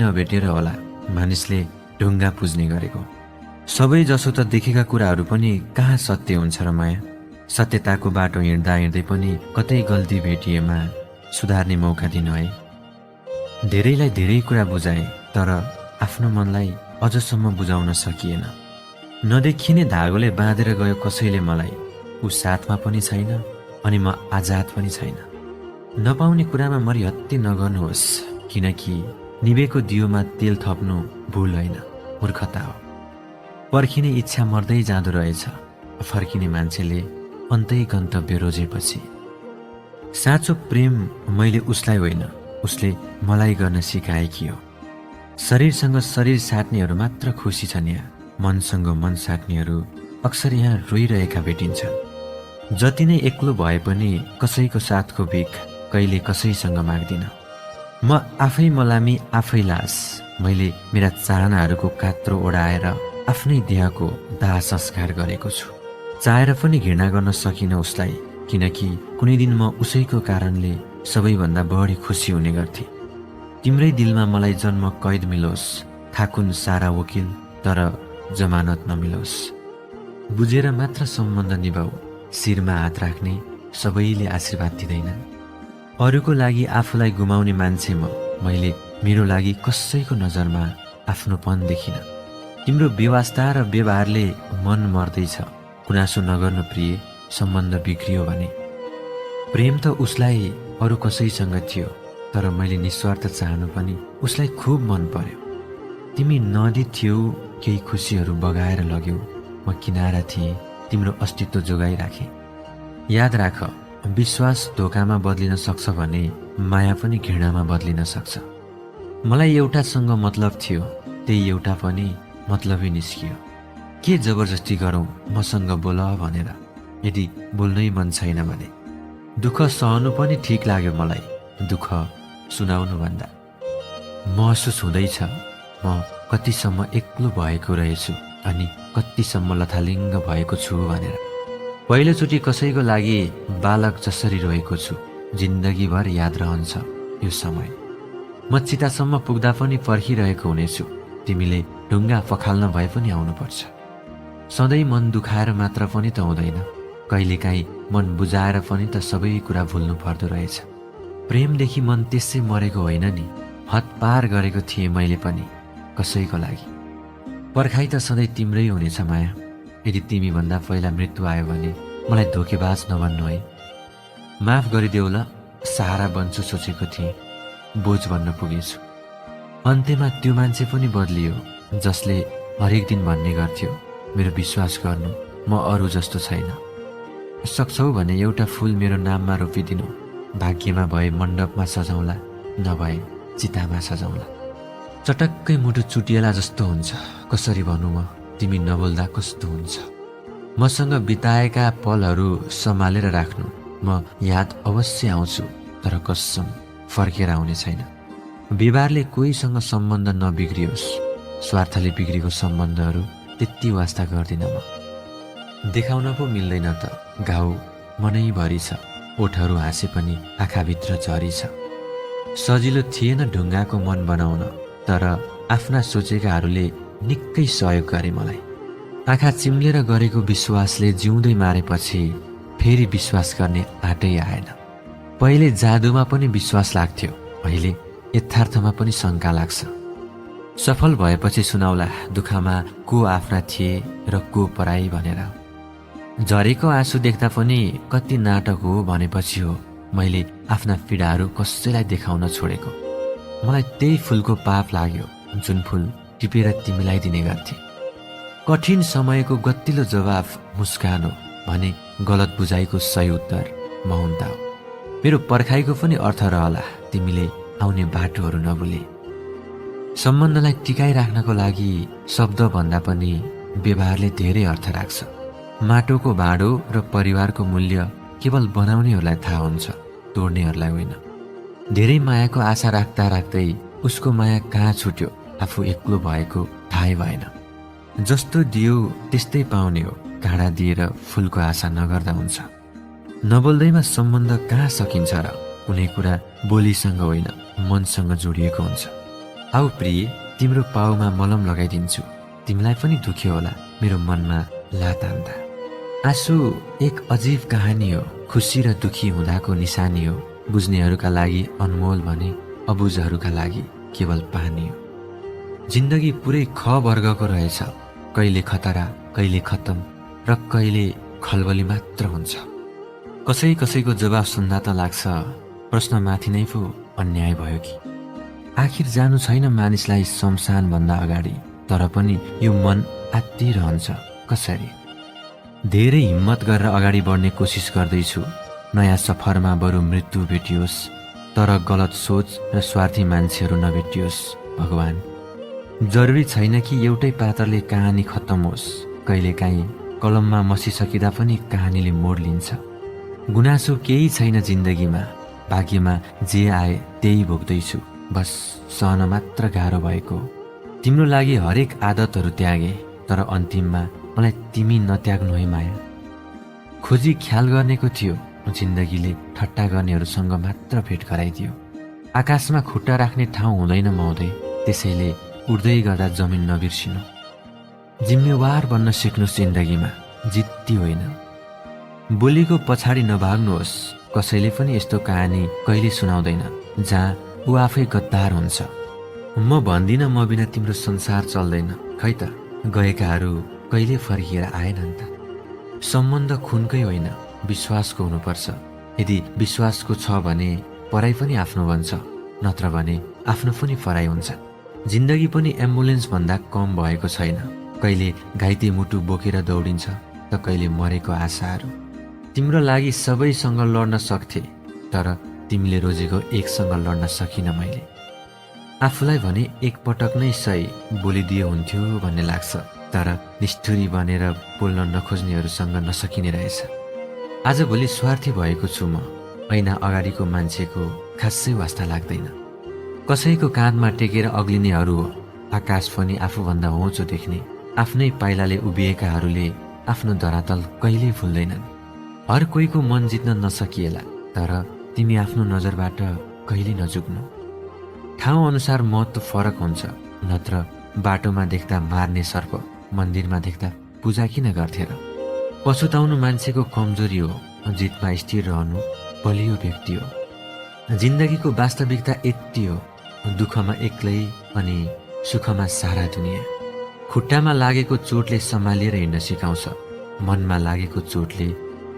नभेटेर होला मानिसले ढुङ्गा पुज्ने गरेको। सबै जसो त देखेका कुराहरू पनि कहाँ सत्य हुन्छ र माया? सत्यताको बाटो हिँड्दा हिँड्दै पनि कतै गल्ती भेटिएमा सुधार्ने मौका दिनु है। धेरैलाई धेरै कुरा बुझाए तर आफ्नो मनलाई अझसम्म बुझाउन सकिएन। नदेखिने धागोले बाँधेर गयो कसैले मलाई, ऊ साथमा पनि छैन अनि म आजाद पनि छैन। नपाउने कुरामा मरिहत्ते नगर्नुहोस्, किनकि निभेको दियोमा तेल थप्नु भुल होइन, मूर्खता हो। पर्खिने इच्छा मर्दै जाँदो रहेछ, फर्किने मान्छेले अन्तै गन्तव्य रोजेपछि। साँचो प्रेम मैले उसलाई होइन, उसले मलाई गर्न सिकाएकी हो। शरीरसँग शरीर साट्नेहरू मात्र खुसी छन् यहाँ, मनसँग मन साट्नेहरू अक्सर यहाँ रोइरहेका भेटिन्छन्। जति नै एक्लो भए पनि कसैको साथको भिख कहिले कसैसँग माग्दिन। म आफै मलामी आफै लास। मैले मेरा चाहनाहरूको कात्रो ओढाएर आफ्नै देहको दाह संस्कार गरेको छु। चाहेर पनि घृणा गर्न सकिनँ उसलाई, किनकि कुनै दिन म उसैको कारणले सबैभन्दा बढी खुसी हुने गर्थेँ। तिम्रै दिलमा मलाई जन्म कैद मिलोस्, थाकुन् सारा वकिल तर जमानत नमिलोस्। बुझेर मात्र सम्बन्ध निभाऊ, शिरमा हात राख्ने सबैले आशीर्वाद दिँदैनन्। अरूको लागि आफूलाई गुमाउने मान्छे मैले मेरो लागि कसैको नजरमा आफ्नोपन देखिन। तिम्रो व्यवस्था र व्यवहारले मन मर्दैछ, गुनासो नगर्नु प्रिय, सम्बन्ध बिग्रियो भने। प्रेम त उसलाई अरू कसैसँग थियो, तर मैले निस्वार्थ चाहनु पनि उसलाई खुब मन पर्यो। तिमी नदी थियौ, केही खुसीहरू बगाएर लग्यौ, म किनारा थिएँ, तिम्रो अस्तित्व जोगाइराखेँ। याद राख, विश्वास धोकामा बदलिन सक्छ भने माया पनि घृणामा बदलिन सक्छ। मलाई एउटासँग मतलब थियो, त्यही एउटा पनि मतलबै निस्कियो। के जबरजस्ती गरौँ मसँग बोल भनेर, यदि बोल्नै मन छैन भने? दुःख सहनु पनि ठिक लाग्यो मलाई, दुःख सुनाउनु भन्दा। महसुस हुँदैछ म कतिसम्म एक्लो भएको रहेछु अनि कतिसम्म लथालिङ्ग भएको छु भनेर। पहिलोचोटि कसैको लागि बालक जसरी रोएको छु, जिन्दगीभर याद रहन्छ यो समय। म चितासम्म पुग्दा पनि पर्खिरहेको हुनेछु, तिमीले ढुङ्गा पखाल्न भए पनि आउनुपर्छ। सधैँ मन दुखाएर मात्र पनि त हुँदैन, कहिलेकाहीँ मन बुझाएर पनि त सबै कुरा भुल्नु पर्दो रहेछ। प्रेमदेखि मन त्यसै मरेको होइन नि, हतपार गरेको थिएँ मैले पनि कसैको लागि। पर्खाइ त सधैँ तिम्रै हुनेछ माया। यदि तिमी भन्दा पहिला मृत्यु आयो भने मलाई धोकेबाज नभन्नु है। माफ गरिदेऊ ल, सहारा बन्छु सोचेको थिएँ, बोझ भन्न पुगेछु। अन्त्यमा त्यो मान्छे पनि बदलियो जसले हरेक दिन भन्ने गर्थ्यो, मेरो विश्वास गर्नु, म अरू जस्तो छैन। सक्छौ भने एउटा फुल मेरो नाममा रोपिदिनु, भाग्यमा भए मण्डपमा सजाउँला, नभए चितामा सजाउँला। चटक्कै मुटु चुटिएला जस्तो हुन्छ, कसरी भनौँ म, तिमी नबोल्दा कस्तो हुन्छ। मसँग बिताएका पलहरू सम्हालेर राख्नु, म याद अवश्य आउँछु, तर कसम फर्केर आउने छैन। व्यवहारले कोहीसँग सम्बन्ध नबिग्रियोस्, स्वार्थले बिग्रेको सम्बन्धहरू त्यति वास्ता गर्दिन म। देखाउन पो मिल्दैन त, घाउ मनैभरि छ, ओठहरू हाँसे पनि आँखाभित्र झरी छ। सजिलो थिएन ढुङ्गाको मन बनाउन, तर आफ्ना सोचेकाहरूले निकै सहयोग गरे मलाई। आँखा चिम्लेर गरेको विश्वासले जिउँदै मारेपछि फेरि विश्वास गर्ने आँटै आएन। पहिले जादुमा पनि विश्वास लाग्थ्यो, अहिले यथार्थमा पनि शङ्का लाग्छ। सफल भएपछि सुनाउला दुःखमा को आफ्ना थिए र को पराई भनेर। झरेको आँसु देख्दा पनि कति नाटक हो भनेपछि हो मैले आफ्ना पीडाहरू कसैलाई देखाउन छोडेको। मलाई त्यही फुलको पाप लाग्यो जुन फुल टिपेर तिमीलाई दिने गर्थे। कठिन समयको गतिलो जवाफ मुस्कान हो भने गलत बुझाइको सही उत्तर मौनता हो। मेरो पर्खाइको पनि अर्थ रहला तिमीले आउने बाटोहरू नभुले। सम्बन्धलाई टिकाइराख्नको लागि शब्द भन्दा पनि व्यवहारले धेरै अर्थ राख्छ। माटोको भाँडो र परिवारको मूल्य केवल बनाउनेहरूलाई थाहा हुन्छ, तोड्नेहरूलाई होइन। धेरै मायाको आशा राख्दा राख्दै उसको माया कहाँ छुट्यो, आफू एक्लो भएको थाहै भएन। जस्तो दियो त्यस्तै पाउने हो, काँडा दिएर फुलको आशा नगर्दा हुन्छ। नबोल्दैमा सम्बन्ध कहाँ सकिन्छ र? कुनै कुरा बोलीसँग होइन मनसँग जोडिएको हुन्छ। आऊ प्रिय, तिम्रो पाउमा मलम लगाइदिन्छु। तिमीलाई पनि दुख्यो होला मेरो मनमा लात हान्दा। आँसु एक अजीब कहानी हो, खुसी र दुखी हुँदाको निशानी हो। बुझ्नेहरूका लागि अनमोल भने अबुझहरूका लागि केवल पानी हो। जिन्दगी पुरै ख वर्गको रहेछ, कहिले खतरा, कहिले खत्तम र कहिले खलबली मात्र हुन्छ। कसैको जवाब सुन्दा त लाग्छ प्रश्नमाथि नै पो अन्याय भयो कि। आखिर जानु छैन मानिसलाई शमशान भन्दा अगाडि, तर पनि यो मन आत्तिरहन्छ कसरी। धेरै हिम्मत गरेर अगाडि बढ्ने कोसिस गर्दैछु, नयाँ सफरमा बरु मृत्यु भेटियोस्, तर गलत सोच र स्वार्थी मान्छेहरू नभेटियोस् भगवान। जरुरी छैन कि एउटै पात्रले कहानी खत्तम होस्, कहिलेकाहीँ कलममा मसिसकिँदा पनि कहानीले मोड लिन्छ। गुनासो केही छैन जिन्दगीमा, भाग्यमा जे आए त्यही भोग्दैछु, बस सहन मात्र गाह्रो भएको। तिम्रो लागि हरेक आदतहरू त्यागे, तर अन्तिममा मलाई तिमी नत्याग्नु है माया। खोजी ख्याल गर्नेको थियो, जिन्दगीले ठट्टा गर्नेहरूसँग मात्र भेट गराइदियो। आकाशमा खुट्टा राख्ने ठाउँ हुँदैन महोदय, त्यसैले उड्दै गर्दा जमिन नबिर्सिनु। जिम्मेवार बन्न सिक्नुहोस् जिन्दगीमा, जिद्दी होइन। बोलीको पछाडि नभाग्नुहोस्, कसैले पनि यस्तो कहानी कहिले सुनाउँदैन जहाँ ऊ आफै गद्दार हुन्छ। म भन्दिनँ म बिना तिम्रो संसार चल्दैन, खै त गएकाहरू कहिले फर्किएर आएनन् त। सम्बन्ध खुनकै होइन, विश्वासको हुनुपर्छ। यदि विश्वासको छ भने पराई पनि आफ्नो बन्छ, नत्र भने आफ्नो पनि पराई हुन्छ। जिन्दगी पनि एम्बुलेन्स भन्दा कम भएको छैन, कहिले घाइते मुटु बोकेर दौडिन्छ त कहिले मरेको आशाहरू। तिम्रो लागि सबैसँग लड्न सक्थे, तर तिमीले रोजेको एकसँग लड्न सकिनँ मैले। आफूलाई भने एकपटक नै सही बोलिदिए हुन्थ्यो भन्ने लाग्छ, तर निष्ठुरी बनेर बोल्न नखोज्नेहरूसँग नसकिने रहेछ। आजभोलि स्वार्थी भएको छु म, ऐना अगाडिको मान्छेको खासै वास्ता लाग्दैन। कसैको काँधमा टेकेर अग्लिनेहरू हो, आकाश पनि आफूभन्दा होचो देख्ने। आफ्नै पाइलाले उभिएकाहरूले आफ्नो धरातल कहिल्यै भुल्दैनन्। हर कोहीको मन जित्न नसकिएला, तर तिमी आफ्नो नजरबाट कहिले नझुक्नु। ठाउँ अनुसार महत्त्व फरक हुन्छ, नत्र बाटोमा देख्दा मार्ने सर्प मन्दिरमा देख्दा पूजा किन गर्थे र। पछुताउनु मान्छेको कमजोरी हो, जितमा स्थिर रहनु बलियो व्यक्ति हो। जिन्दगीको वास्तविकता यति हो, दुःखमा एक्लै अनि सुखमा सारा दुनियाँ। खुट्टामा लागेको चोटले सम्हालिएर हिँड्न सिकाउँछ, मनमा लागेको चोटले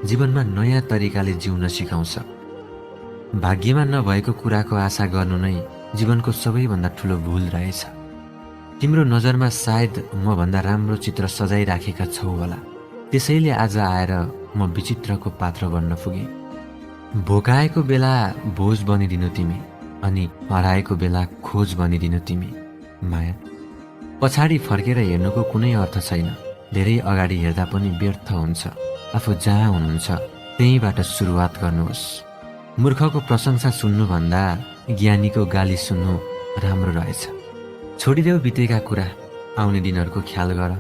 जीवनमा नयाँ तरिकाले जिउन सिकाउँछ। भाग्यमा नभएको कुराको आशा गर्नु नै जीवनको सबैभन्दा ठुलो भूल रहेछ। तिम्रो नजरमा सायद म भन्दा राम्रो चित्र सजाइराखेका छौ होला, त्यसैले आज आएर म विचित्रको पात्र बन्न पुगे। भोकाएको बेला भोज बनिदिनु तिमी, अनि हराएको बेला खोज बनिदिनु तिमी माया। पछाडि फर्केर हेर्नुको कुनै अर्थ छैन, धेरै अगाडि हेर्दा पनि व्यर्थ हुन्छ। आफू जहाँ हुनुहुन्छ त्यहीँबाट सुरुवात गर्नुहोस्। मूर्खको प्रशंसा सुन्नुभन्दा ज्ञानीको गाली सुन्नु राम्रो रहेछ। छोडिदेऊ बितेका कुरा, आउने दिनहरूको ख्याल गर।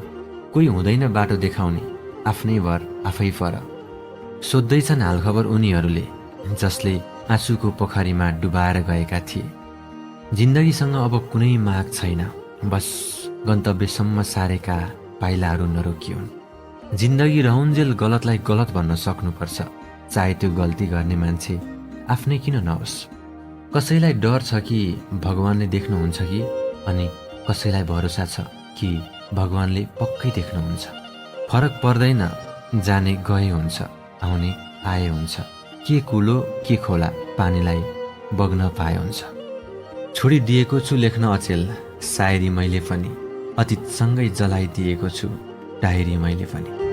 कोही हुँदैन बाटो देखाउने, आफ्नै भर आफै पर। सोध्दैछन् हालखबर उनीहरूले, जसले आँसुको पोखरीमा डुबाएर गएका थिए। जिन्दगीसँग अब कुनै माग छैन, बस गन्तव्यसम्म सारेका पाइलाहरू नरोकियोन्। जिन्दगी रहउन्जेल गलतलाई गलत भन्न सक्नुपर्छ, चाहे त्यो गल्ती गर्ने मान्छे आफ्नै किन नहोस्। कसैलाई डर छ कि भगवानले देख्नुहुन्छ कि, अनि कसैलाई भरोसा छ कि भगवानले पक्कै देख्नुहुन्छ। फरक पर्दैन, जाने गए हुन्छ, आउने आए हुन्छ। के कुलो के खोला पानीलाई बग्न पाए हुन्छ। छोडिदिएको छु लेख्न अचेल सायरी मैले पनि, अतीतसँगै जलाइदिएको छु डायरी मैले पनि।